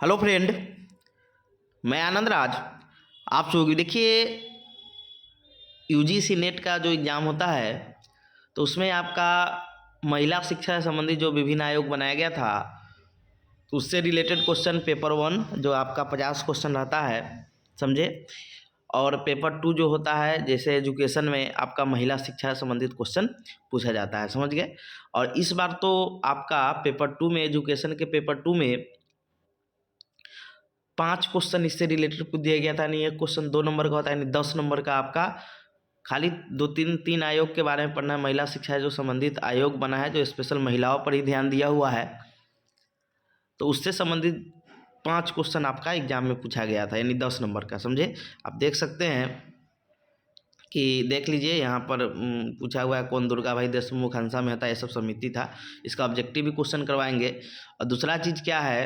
Hello friend, मैं आनंद राज। आप लोग देखिए, यूजीसी नेट का जो एग्ज़ाम होता है तो उसमें आपका महिला शिक्षा से संबंधित जो विभिन्न आयोग बनाया गया था तो उससे रिलेटेड क्वेश्चन पेपर 1 जो आपका 50 क्वेश्चन रहता है, समझे। और पेपर 2 जो होता है, जैसे एजुकेशन में आपका महिला शिक्षा से संबंधित क्वेश्चन पूछा जाता है, समझ गए। और इस बार तो आपका पेपर 2 में, एजुकेशन के पेपर 2 में 5 क्वेश्चन इससे रिलेटेड पूछ दिया गया था। यानी एक क्वेश्चन 2 नंबर का होता है, यानी 10 नंबर का आपका खाली दो तीन आयोग के बारे में पढ़ना है। महिला शिक्षा जो संबंधित आयोग बना है, जो स्पेशल महिलाओं पर ही ध्यान दिया हुआ है, तो उससे संबंधित 5 क्वेश्चन आपका एग्जाम में पूछा गया था, यानी 10 नंबर का, समझे। आप देख सकते हैं कि देख लीजिए यहाँ पर पूछा हुआ है कौन दुर्गा भाई देशमुख, हंसा मेहता, ये सब समिति था। इसका ऑब्जेक्टिव भी क्वेश्चन करवाएंगे। और दूसरा चीज़ क्या है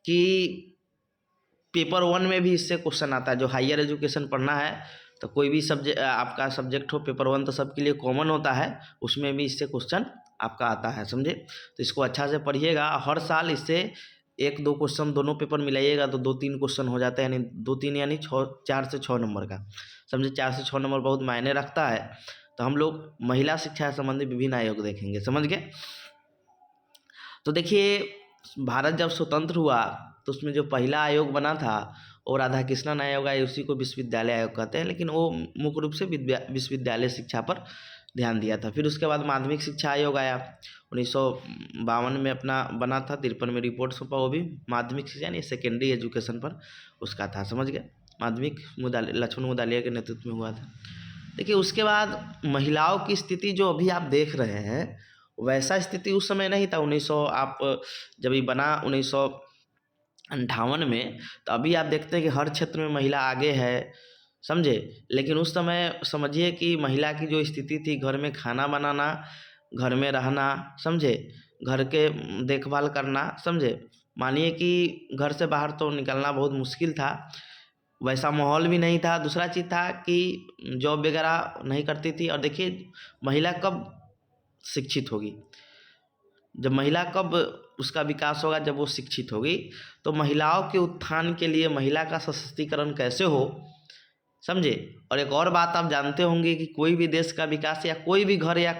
कि पेपर 1 में भी इससे क्वेश्चन आता है। जो हायर एजुकेशन पढ़ना है तो कोई भी सब्जेक्ट आपका सब्जेक्ट हो, पेपर 1 तो सबके लिए कॉमन होता है, उसमें भी इससे क्वेश्चन आपका आता है, समझे। तो इसको अच्छा से पढ़िएगा। हर साल इससे 1-2 क्वेश्चन दोनों पेपर मिलाइएगा तो 2-3 क्वेश्चन हो जाते हैं, यानी 2-3 यानी 4 से 6 नंबर का, समझे। 4 से 6 नंबर बहुत मायने रखता है। तो हम लोग महिला शिक्षा संबंधी विभिन्न आयोग देखेंगे, समझ गए। तो देखिए, भारत जब स्वतंत्र हुआ तो उसमें जो पहला आयोग बना था वो राधा कृष्णन आयोग है, उसी को विश्वविद्यालय आयोग कहते हैं, लेकिन वो मुख्य रूप से विश्वविद्यालय शिक्षा पर ध्यान दिया था। फिर उसके बाद माध्यमिक शिक्षा आयोग आया 1952 में, अपना बना था। 53 में रिपोर्ट सौंपा, वो भी माध्यमिक शिक्षा यानी सेकेंडरी एजुकेशन पर उसका था, समझ गए। माध्यमिक लक्ष्मण मुदालिया के नेतृत्व में हुआ था। देखिए, उसके बाद महिलाओं की स्थिति जो अभी आप देख रहे हैं वैसा स्थिति उस समय नहीं था। 1900 आप जब ये बना 1958 में, तो अभी आप देखते हैं कि हर क्षेत्र में महिला आगे है, समझे। लेकिन उस समय समझिए कि महिला की जो स्थिति थी, घर में खाना बनाना, घर में रहना, समझे, घर के देखभाल करना, समझे। मानिए कि घर से बाहर तो निकलना बहुत मुश्किल था, वैसा माहौल भी नहीं था। दूसरा चीज़ था कि जॉब वगैरह नहीं करती थी। और देखिए, महिला कब शिक्षित होगी, जब महिला कब उसका विकास होगा, जब वो शिक्षित होगी। तो महिलाओं के उत्थान के लिए महिला का सशक्तिकरण कैसे हो, समझे। और एक और बात आप जानते होंगे कि कोई भी देश का विकास या कोई भी घर या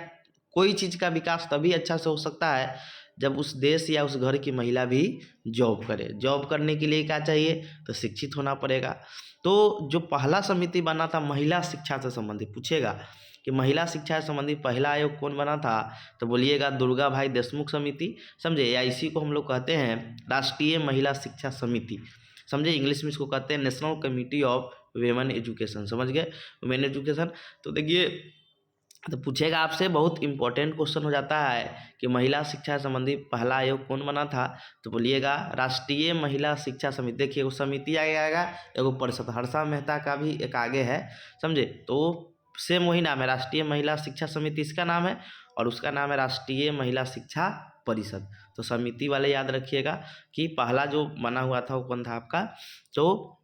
कोई चीज़ का विकास तभी अच्छा से हो सकता है जब उस देश या उस घर की महिला भी जॉब करे। जॉब करने के लिए क्या चाहिए, तो शिक्षित होना पड़ेगा। तो जो पहला समिति बना था महिला शिक्षा से संबंधित, पूछेगा कि महिला शिक्षा से संबंधित पहला आयोग कौन बना था, तो बोलिएगा दुर्गा भाई देशमुख समिति, समझे। या इसी को हम लोग कहते हैं राष्ट्रीय महिला शिक्षा समिति, समझे। इंग्लिश में इसको कहते हैं national committee of women education, समझ गए, वेमेन एजुकेशन। तो देखिए, तो पूछेगा आपसे, बहुत इंपॉर्टेंट क्वेश्चन हो जाता है कि महिला शिक्षा संबंधी पहला आयोग कौन बना था, तो बोलिएगा राष्ट्रीय महिला शिक्षा समिति। देखिए, वो समिति आगे आएगा, एगो परिषद, हर्षा मेहता का भी एक आगे है, समझे। तो सेम वही नाम है, राष्ट्रीय महिला शिक्षा समिति इसका नाम है, और उसका नाम है राष्ट्रीय महिला शिक्षा परिषद। तो समिति वाले याद रखिएगा कि पहला जो बना हुआ था वो कौन था आपका, तो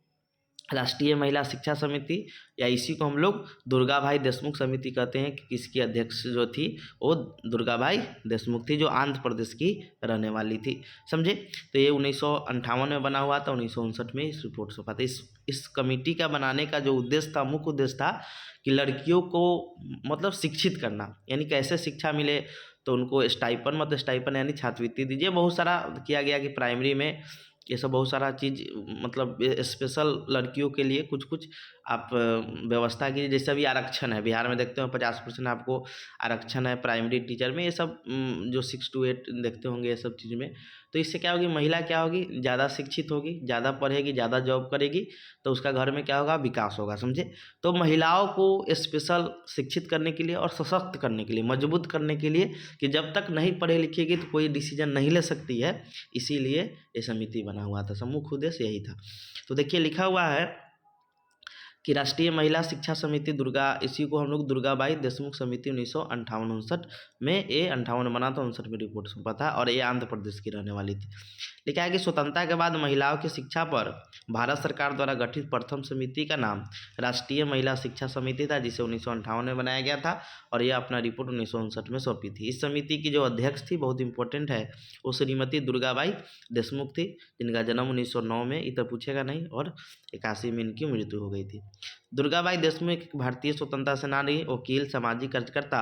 राष्ट्रीय महिला शिक्षा समिति, या इसी को हम लोग दुर्गा भाई देशमुख समिति कहते हैं। कि इसकी अध्यक्ष जो थी वो दुर्गा भाई देशमुख थी, जो आंध्र प्रदेश की रहने वाली थी, समझे। तो ये 1958 में बना हुआ था, 1959 में इस रिपोर्ट सौंपा था। इस कमेटी का बनाने का जो उद्देश्य था, मुख्य उद्देश्य था कि लड़कियों को मतलब शिक्षित करना, यानी कैसे शिक्षा मिले। तो उनको स्टाइपन, मतलब स्टाइपन यानी छात्रवृत्ति दीजिए। बहुत सारा किया गया कि प्राइमरी में ये सब बहुत सारा चीज़, मतलब स्पेशल लड़कियों के लिए कुछ कुछ आप व्यवस्था कीजिए। जैसे अभी आरक्षण है, बिहार में देखते हो 50% आपको आरक्षण है प्राइमरी टीचर में। ये सब जो 6 to 8 देखते होंगे, ये सब चीज़ में। तो इससे क्या होगी, महिला क्या होगी, ज़्यादा शिक्षित होगी, ज़्यादा पढ़ेगी, ज़्यादा जॉब करेगी, तो उसका घर में क्या होगा, विकास होगा, समझे। तो महिलाओं को स्पेशल शिक्षित करने के लिए और सशक्त करने के लिए, मजबूत करने के लिए, कि जब तक नहीं पढ़े लिखेगी तो कोई डिसीजन नहीं ले सकती है, इसीलिए ये समिति बना हुआ था। मुख्य उद्देश्य यही था। तो देखिए, लिखा हुआ है कि राष्ट्रीय महिला शिक्षा समिति दुर्गा, इसी को हम लोग दुर्गाबाई देशमुख समिति 1958-59 में, ये 58 बना था, 59 में रिपोर्ट सौंपा था, और ये आंध्र प्रदेश की रहने वाली थी। लिखा है कि स्वतंत्रता के बाद महिलाओं की शिक्षा पर भारत सरकार द्वारा गठित प्रथम समिति का नाम राष्ट्रीय महिला शिक्षा समिति था, जिसे 1958 में बनाया गया था, और यह अपना रिपोर्ट 1959 में सौंपी थी। इस समिति की जो अध्यक्ष थी, बहुत इंपॉर्टेंट है, वो श्रीमती दुर्गाबाई देशमुख थी, जिनका जन्म 1909 में, इधर पूछेगा नहीं, और 81 में इनकी मृत्यु हो गई थी। दुर्गाबाई देशमुख एक भारतीय स्वतंत्रता सेनानी, वकील, सामाजिक कार्यकर्ता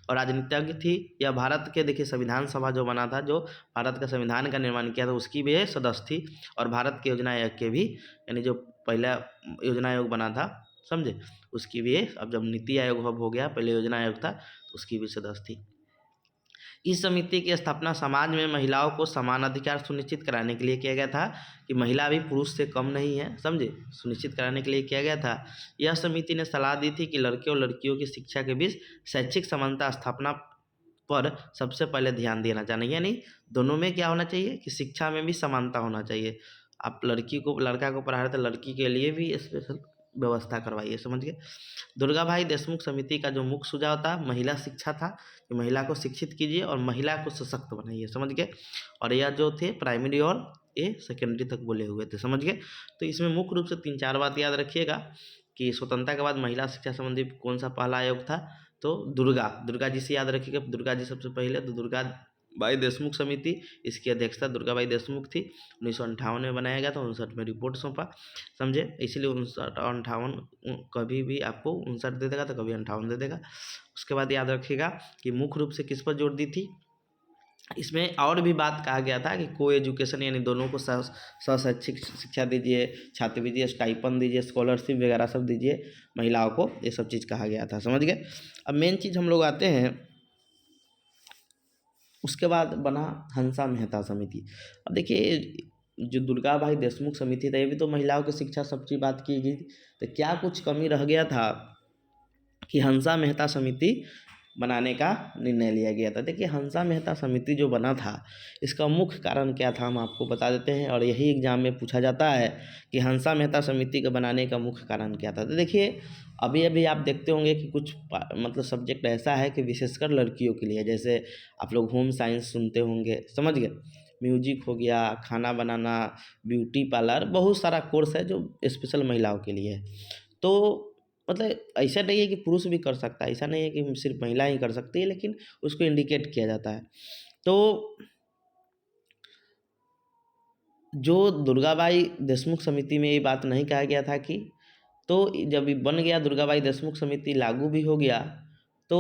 और राजनीतिज्ञ थी। यह भारत के, देखिए, संविधान सभा जो बना था, जो भारत का संविधान का निर्माण किया था, उसकी भी सदस्य थी, और भारत के योजना आयोग के भी, यानी जो पहला योजना आयोग बना था, समझे, उसकी भी, अब जब नीति आयोग अब हो गया, पहले योजना आयोग था, तो उसकी भी सदस्य थी। इस समिति की स्थापना समाज में महिलाओं को समान अधिकार सुनिश्चित कराने के लिए किया गया था, कि महिला भी पुरुष से कम नहीं है, समझे, सुनिश्चित कराने के लिए किया गया था। यह समिति ने सलाह दी थी कि लड़के और लड़कियों की शिक्षा के बीच शैक्षिक समानता स्थापना पर सबसे पहले ध्यान देना चाहिए, यानी दोनों में क्या होना चाहिए कि शिक्षा में भी समानता होना चाहिए। आप लड़की को, लड़का को पढ़ा रहे तो लड़की के लिए भी स्पेशल व्यवस्था करवाइए, समझ गए। दुर्गाबाई देशमुख समिति का जो मुख्य सुझाव था, महिला शिक्षा था, कि महिला को शिक्षित कीजिए और महिला को सशक्त बनाइए, समझ गए। और यह जो थे प्राइमरी और ये सेकेंडरी तक बोले हुए थे, समझ गए। तो इसमें मुख्य रूप से 3-4 बात याद रखिएगा, कि स्वतंत्रता के बाद महिला शिक्षा संबंधी कौन सा पहला आयोग था, तो दुर्गा जी से याद रखिएगा, दुर्गा जी सबसे पहले, तो दुर्गाबाई देशमुख समिति, इसकी अध्यक्षता दुर्गाबाई देशमुख थी, 1958 में बनाया गया था, 59 में रिपोर्ट सौंपा, समझे। इसलिए 59-58 कभी भी आपको 59 दे देगा, तो कभी 58 दे देगा। उसके बाद याद रखिएगा कि मुख्य रूप से किस पर जोर दी थी, इसमें और भी बात कहा गया था कि को एजुकेशन, यानी दोनों को शैक्षिक शिक्षा दीजिए, छात्रवृत्ति, स्टाइपेंड दीजिए, स्कॉलरशिप वगैरह सब दीजिए महिलाओं को, ये सब चीज़ कहा गया था, समझ गए। अब मेन चीज़ हम लोग आते हैं, उसके बाद बना हंसा मेहता समिति। अब देखिए, जो दुर्गाबाई देशमुख समिति था, ये भी तो महिलाओं की शिक्षा सब चीज़ बात की गई, तो क्या कुछ कमी रह गया था कि हंसा मेहता समिति बनाने का निर्णय लिया गया था। देखिए, हंसा मेहता समिति जो बना था, इसका मुख्य कारण क्या था, हम आपको बता देते हैं, और यही एग्जाम में पूछा जाता है कि हंसा मेहता समिति के बनाने का मुख्य कारण क्या था। तो देखिए, अभी अभी आप देखते होंगे कि कुछ मतलब सब्जेक्ट ऐसा है कि विशेषकर लड़कियों के लिए, जैसे आप लोग होम साइंस सुनते होंगे, समझ गए, म्यूजिक हो गया, खाना बनाना, ब्यूटी पार्लर, बहुत सारा कोर्स है जो स्पेशल महिलाओं के लिए है। तो मतलब ऐसा नहीं है कि पुरुष भी कर सकता है, ऐसा नहीं है कि सिर्फ महिला ही कर सकती है, लेकिन उसको इंडिकेट किया जाता है। तो जो दुर्गाबाई देशमुख समिति में ये बात नहीं कहा गया था कि, तो जब ये बन गया दुर्गाबाई देशमुख समिति, लागू भी हो गया, तो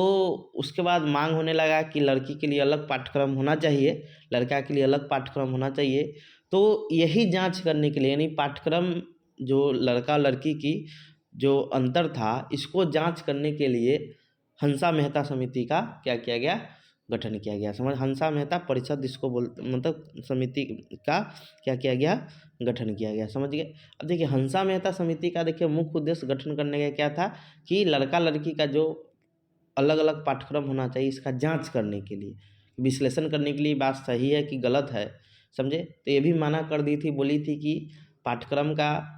उसके बाद मांग होने लगा कि लड़की के लिए अलग पाठ्यक्रम होना चाहिए, लड़का के लिए अलग पाठ्यक्रम होना चाहिए। तो यही जांच करने के लिए, यानी पाठ्यक्रम जो लड़का लड़की की जो अंतर था, इसको जांच करने के लिए हंसा मेहता समिति का क्या किया गया, गठन किया गया, समझ, हंसा मेहता परिषद इसको बोलते, मतलब समिति का क्या किया गया, गठन किया गया, समझ गए। अब देखिए, हंसा मेहता समिति का देखिए मुख्य उद्देश्य गठन करने का क्या था, कि लड़का लड़की का जो अलग अलग पाठ्यक्रम होना चाहिए, इसका जांच करने के लिए, विश्लेषण करने के लिए, बात सही है कि गलत है, समझे। तो ये भी माना कर दी थी, बोली थी कि पाठ्यक्रम का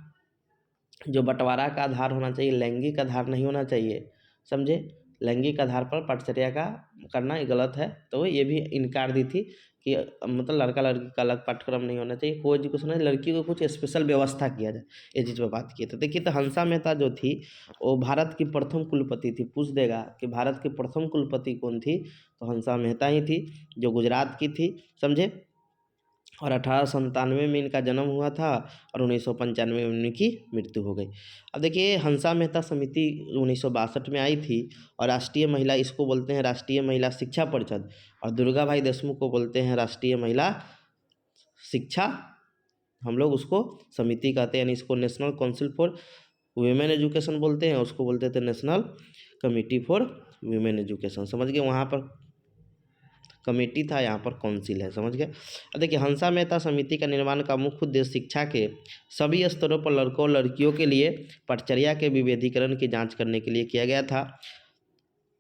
जो बंटवारा का आधार होना चाहिए, लैंगिक आधार नहीं होना चाहिए, समझे। लैंगिक आधार पर पाठचर्या का करना ये गलत है, तो ये भी इनकार दी थी कि मतलब लड़का लड़की का अलग पाठ्यक्रम नहीं होना चाहिए, को एजुकेशन है, लड़की को कुछ स्पेशल व्यवस्था किया जाए, ये चीज़ पर बात की। तो देखिए, तो हंसा मेहता जो थी, वो भारत की प्रथम कुलपति थी। पूछ देगा कि भारत की प्रथम कुलपति कौन थी, तो हंसा मेहता ही थी, जो गुजरात की थी, समझे। और 1897 में इनका जन्म हुआ था, और 1995 में इनकी मृत्यु हो गई। अब देखिए, हंसा मेहता समिति 1962 में आई थी, और राष्ट्रीय महिला, इसको बोलते हैं राष्ट्रीय महिला शिक्षा परिषद, और दुर्गाबाई देशमुख को बोलते हैं राष्ट्रीय महिला शिक्षा, हम लोग उसको समिति कहते हैं, यानी इसको national council for women education बोलते हैं, उसको बोलते थे national committee for women education, समझ गए। वहाँ पर कमेटी था, यहाँ पर काउंसिल है, समझ गए। अब देखिए, हंसा मेहता समिति का निर्माण का मुख्य उद्देश्य शिक्षा के सभी स्तरों पर लड़कों और लड़कियों के लिए पटचर्या के विभेदीकरण की जांच करने के लिए किया गया था।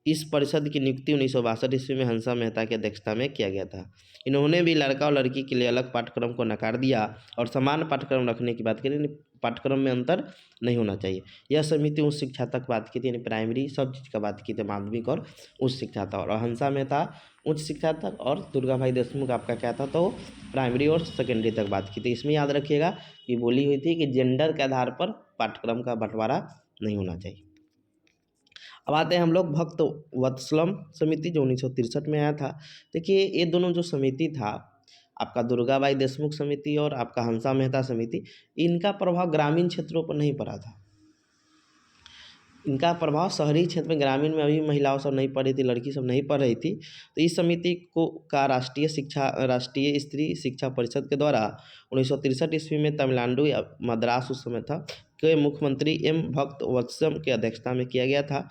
इस परिषद की नियुक्ति 1962 ईस्वी में हंसा मेहता की अध्यक्षता में किया गया था। इन्होंने भी लड़का और लड़की के लिए अलग पाठ्यक्रम को नकार दिया और समान पाठ्यक्रम रखने की बात की, यानी पाठ्यक्रम में अंतर नहीं होना चाहिए। यह समिति उच्च शिक्षा तक बात की थी, यानी प्राइमरी सब चीज़ का बात की थी, माध्यमिक और उच्च शिक्षा तक। और हंसा मेहता उच्च शिक्षा तक और दुर्गा भाई देशमुख आपका क्या था, तो प्राइमरी और सेकेंडरी तक बात की थी। इसमें याद रखिएगा कि बोली हुई थी कि जेंडर के आधार पर पाठ्यक्रम का बंटवारा नहीं होना चाहिए। अब आते हैं हम लोग भक्त वत्सलम समिति जो 1963 में आया था। देखिए ये दोनों जो समिति था, आपका दुर्गाबाई देशमुख समिति और आपका हंसा मेहता समिति, इनका प्रभाव ग्रामीण क्षेत्रों पर नहीं पड़ा था। इनका प्रभाव शहरी क्षेत्र में, ग्रामीण में अभी महिलाओं सब नहीं पढ़ रही थी, लड़की सब नहीं पढ़ रही थी। तो इस समिति को का राष्ट्रीय स्त्री शिक्षा परिषद के द्वारा 1963 ईस्वी में तमिलनाडु या मद्रास उस समय था के मुख्यमंत्री एम भक्त वत्सम की अध्यक्षता में किया गया था।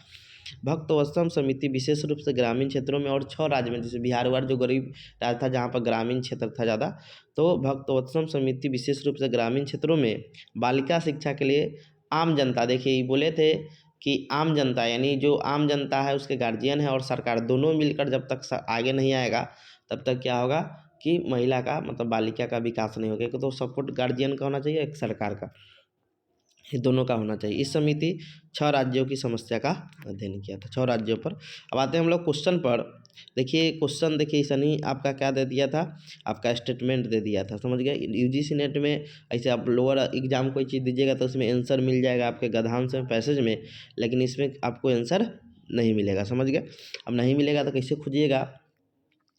भक्त वत्सम समिति विशेष रूप से ग्रामीण क्षेत्रों में और 6 राज्य में, जैसे बिहार वार जो गरीब राज्य था जहाँ पर ग्रामीण क्षेत्र था ज़्यादा, तो भक्त वत्सम समिति विशेष रूप से ग्रामीण क्षेत्रों में बालिका शिक्षा के लिए आम जनता, देखिए ये बोले थे कि आम जनता, यानी जो आम जनता है उसके गार्जियन है और सरकार दोनों मिलकर जब तक आगे नहीं आएगा तब तक क्या होगा कि महिला का मतलब बालिका का विकास नहीं होगा। तो सपोर्ट गार्जियन का होना चाहिए, एक सरकार का, ये दोनों का होना चाहिए। इस समिति 6 राज्यों की समस्या का अध्ययन किया था, 6 राज्यों पर। अब आते हैं हम लोग क्वेश्चन पर। देखिए क्वेश्चन, देखिए सनी आपका क्या दे दिया था, आपका स्टेटमेंट दे दिया था, समझ गए। यूजीसी नेट में ऐसे आप लोअर एग्जाम कोई चीज़ दीजिएगा तो उसमें आंसर मिल जाएगा आपके गद्यांश में, पैसेज में, लेकिन इसमें आपको आंसर नहीं मिलेगा, समझ गए। अब नहीं मिलेगा तो कैसे खोजिएगा,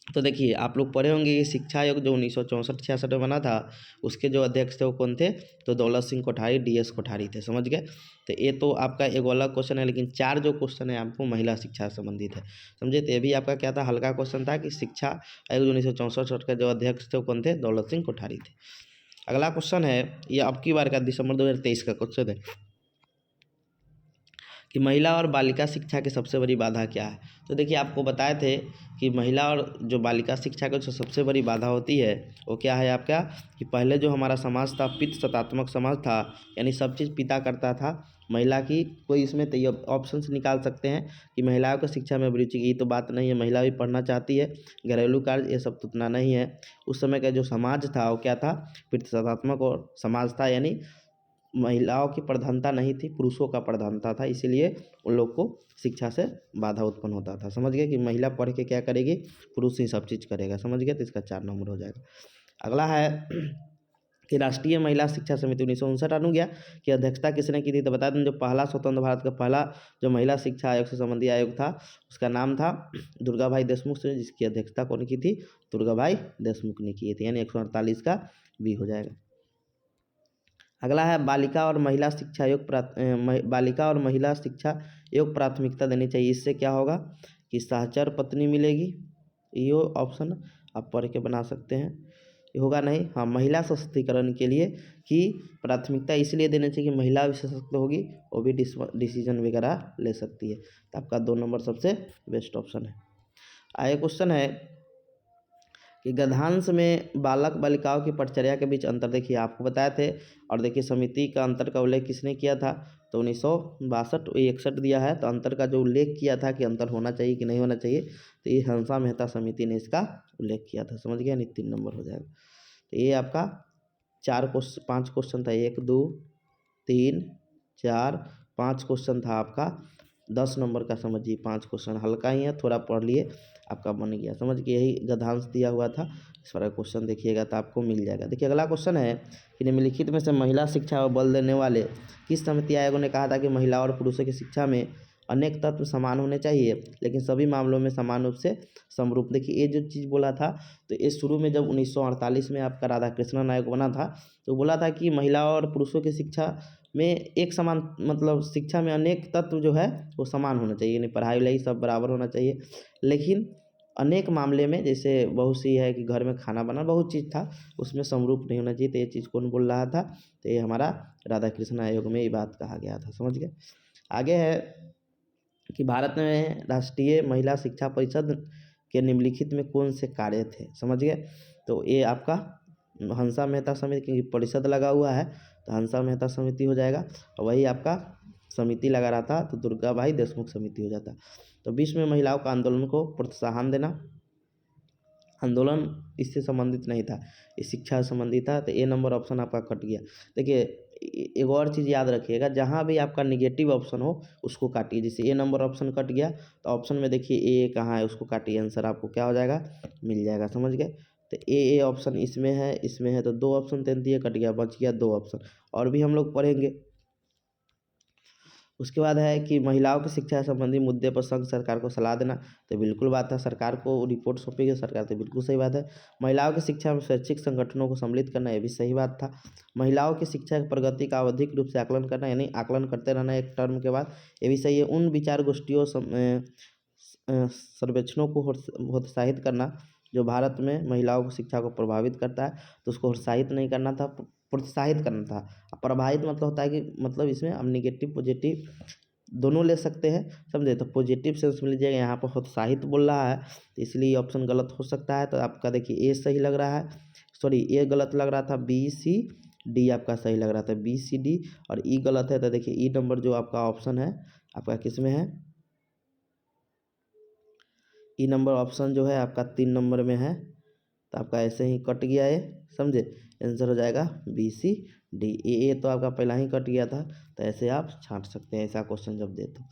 तो देखिए आप लोग पढ़े होंगे कि शिक्षा आयोग जो 1964-66 में बना था, उसके जो अध्यक्ष थे वो कौन थे, तो दौलत सिंह कोठारी, डीएस कोठारी थे, समझ गए। तो ये तो आपका एक अलग क्वेश्चन है, लेकिन 4 जो क्वेश्चन है आपको महिला शिक्षा से संबंधित है, समझे। तो ये भी आपका क्या था, हल्का क्वेश्चन था कि शिक्षा आयोग 1964 के जो अध्यक्ष थे वो कौन थे, दौलत सिंह कोठारी थे। अगला क्वेश्चन है, ये अब की बार का दिसंबर 2023 का क्वेश्चन है कि महिला और बालिका शिक्षा की सबसे बड़ी बाधा क्या है। तो देखिए आपको बताए थे कि महिला और जो बालिका शिक्षा की जो सबसे बड़ी बाधा होती है वो क्या है आपका, कि पहले जो हमारा समाज था पितृ सत्तात्मक समाज था, यानी सब चीज़ पिता करता था, महिला की कोई इसमें तो ये ऑप्शन निकाल सकते हैं कि महिलाओं को शिक्षा में रुचि की, तो बात नहीं है, महिला भी पढ़ना चाहती है, घरेलू कार्य ये सब तो उतना नहीं है। उस समय का जो समाज था वो क्या था, पितृ सत्तात्मक और समाज था, यानी महिलाओं की प्रधानता नहीं थी, पुरुषों का प्रधानता था, इसीलिए उन लोग को शिक्षा से बाधा उत्पन्न होता था, समझ गए। कि महिला पढ़ के क्या करेगी, पुरुष ही सब चीज़ करेगा, समझ गए। तो इसका 4 नंबर हो जाएगा। अगला है कि राष्ट्रीय महिला शिक्षा समिति 1959 आ गया कि अध्यक्षता किसने की थी, तो बता दें जो पहला स्वतंत्र भारत का पहला जो महिला शिक्षा आयोग से संबंधी आयोग था उसका नाम था दुर्गा भाई देशमुख से, जिसकी अध्यक्षता कौन की थी, दुर्गा भाई देशमुख ने की थी, यानी 148 का बी हो जाएगा। अगला है बालिका और महिला शिक्षा योग बालिका और महिला शिक्षा योग प्राथमिकता देनी चाहिए। इससे क्या होगा कि सहचर पत्नी मिलेगी, ये ऑप्शन आप पढ़ के बना सकते हैं, ये होगा नहीं। हाँ, महिला सशक्तिकरण के लिए कि प्राथमिकता इसलिए देनी चाहिए कि महिला भी सशक्त होगी, वो भी डिसीजन वगैरह ले सकती है, तो आपका 2 नंबर सबसे बेस्ट ऑप्शन है। आगे क्वेश्चन है कि गद्यांश में बालक बालिकाओं की पटचर्या के बीच अंतर, देखिए आपको बताए थे। और देखिए समिति का अंतर का उल्लेख किसने किया था, तो 1962-61 दिया है, तो अंतर का जो उल्लेख किया था कि अंतर होना चाहिए कि नहीं होना चाहिए, तो ये हंसा मेहता समिति ने इसका उल्लेख किया था, समझ गया। नहीं 3 नंबर हो जाएगा। तो ये आपका 5 क्वेश्चन था, 1 2 3 4 5 क्वेश्चन था आपका, 10 नंबर का समझिए। 5 क्वेश्चन हल्का ही है, थोड़ा पढ़ लिए आपका बन गया, समझ के। यही गद्यांश दिया हुआ था, इस पर क्वेश्चन देखिएगा तो आपको मिल जाएगा। देखिए अगला क्वेश्चन है कि निम्नलिखित में से महिला शिक्षा और बल देने वाले किस समिति आयोगों ने कहा था कि महिला और पुरुषों की शिक्षा में अनेक तत्व समान होने चाहिए लेकिन सभी मामलों में समान रूप से समरूप। देखिए ये जो चीज़ बोला था, तो ये शुरू में जब 1948 में आपका राधा कृष्णन आयोग बना था, तो बोला था कि महिला और पुरुषों की शिक्षा में एक समान, मतलब शिक्षा में अनेक तत्व जो है वो समान होना चाहिए, यानी पढ़ाई लिखाई सब बराबर होना चाहिए, लेकिन अनेक मामले में जैसे बहुत सी है कि घर में खाना बना, बहुत चीज़ था उसमें समरूप नहीं होना चाहिए। तो ये चीज़ कौन बोल रहा था, तो ये हमारा राधा कृष्ण आयोग में ये बात कहा गया था, समझ गए। आगे है कि भारत में राष्ट्रीय महिला शिक्षा परिषद के निम्नलिखित में कौन से कार्य थे, समझ गए। तो ये आपका हंसा मेहता समिति, क्योंकि परिषद लगा हुआ है तो हंसा मेहता समिति हो जाएगा। और वही आपका समिति लगा रहा था तो दुर्गा भाई देशमुख समिति हो जाता। तो 20 में महिलाओं का आंदोलन को प्रोत्साहन देना, आंदोलन इससे संबंधित नहीं था, ये शिक्षा से संबंधित था, तो ए नंबर ऑप्शन आपका कट गया। देखिए एक और चीज़ याद रखिएगा, जहाँ भी आपका निगेटिव ऑप्शन हो उसको काटिए। जैसे ए नंबर ऑप्शन कट गया तो ऑप्शन में देखिए ए कहाँ है, उसको काटिए, आंसर आपको क्या हो जाएगा, मिल जाएगा। समझ गए? तो ए ऑप्शन इसमें है तो 2 ऑप्शन 33 कट गया, बच गया 2 ऑप्शन। और भी हम लोग पढ़ेंगे। उसके बाद है कि महिलाओं की शिक्षा संबंधी मुद्दे पर संघ सरकार को सलाह देना, तो बिल्कुल बात है, सरकार को रिपोर्ट सौंपेगी सरकार, तो बिल्कुल सही बात है। महिलाओं की शिक्षा में स्वैच्छिक संगठनों को सम्मिलित करना, ये भी सही बात था। महिलाओं की शिक्षा की प्रगति का आवधिक रूप से आकलन करना, यानी आकलन करते रहना एक टर्म के बाद, ये भी सही है। उन विचार गोष्ठियों सर्वेक्षणों को प्रोत्साहित करना जो भारत में महिलाओं की शिक्षा को प्रभावित करता है, तो उसको प्रोत्साहित नहीं करना था, प्रोत्साहित करना था। प्रभावित मतलब होता है कि मतलब इसमें हम निगेटिव पॉजिटिव दोनों ले सकते हैं, समझे? तो पॉजिटिव सेंस में लीजिएगा, यहाँ पर प्रोत्साहित बोल रहा है तो इसलिए ऑप्शन गलत हो सकता है। तो आपका देखिए ए सही लग रहा है, सॉरी ए गलत लग रहा था, बी सी डी आपका सही लग रहा था, बी सी डी, और ई गलत है। तो देखिए ई नंबर जो आपका ऑप्शन है आपका किस में है, ई नंबर ऑप्शन जो है आपका 3 नंबर में है, तो आपका ऐसे ही कट गया है, समझे? आंसर हो जाएगा बी सी डी। ए तो आपका पहला ही कट गया था, तो ऐसे आप छांट सकते हैं ऐसा क्वेश्चन जब दे तो।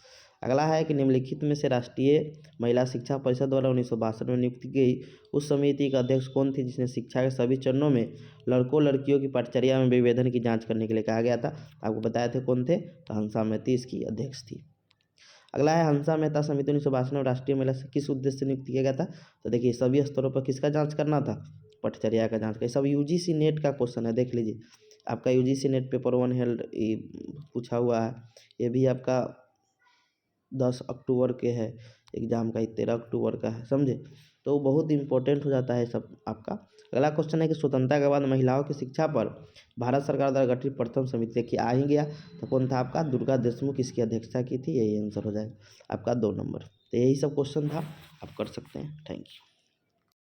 अगला है कि निम्नलिखित में से राष्ट्रीय महिला शिक्षा परिषद द्वारा 1962 में नियुक्त की गई उस समिति का अध्यक्ष कौन थी जिसने शिक्षा के सभी चरणों में लड़कों लड़कियों की पाठचर्या में विभेदन की जाँच करने के लिए कहा गया था? आपको बताए थे कौन थे, तो हंसा मेहती इसकी अध्यक्ष थी। अगला है हंसा मेहता समिति 1962 में राष्ट्रीय महिला से किस उद्देश्य से नियुक्त किया गया था? तो देखिए सभी स्तरों पर किसका जांच करना था, पटचर्या का जांच का। सब यूजीसी नेट का क्वेश्चन है, देख लीजिए आपका यूजीसी नेट पेपर 1 हेल्ड पूछा हुआ है, ये भी आपका 10 अक्टूबर के है एग्जाम का, 13 अक्टूबर का है, समझे? तो बहुत इंपॉर्टेंट हो जाता है सब आपका। अगला क्वेश्चन है कि स्वतंत्रता के बाद महिलाओं की शिक्षा पर भारत सरकार द्वारा गठित प्रथम समिति की आ ही गया, तो कौन था आपका, दुर्गा देशमुख इसकी अध्यक्षता की थी, यही आंसर हो जाएगा आपका 2 नंबर। तो यही सब क्वेश्चन था, आप कर सकते हैं। Thank you.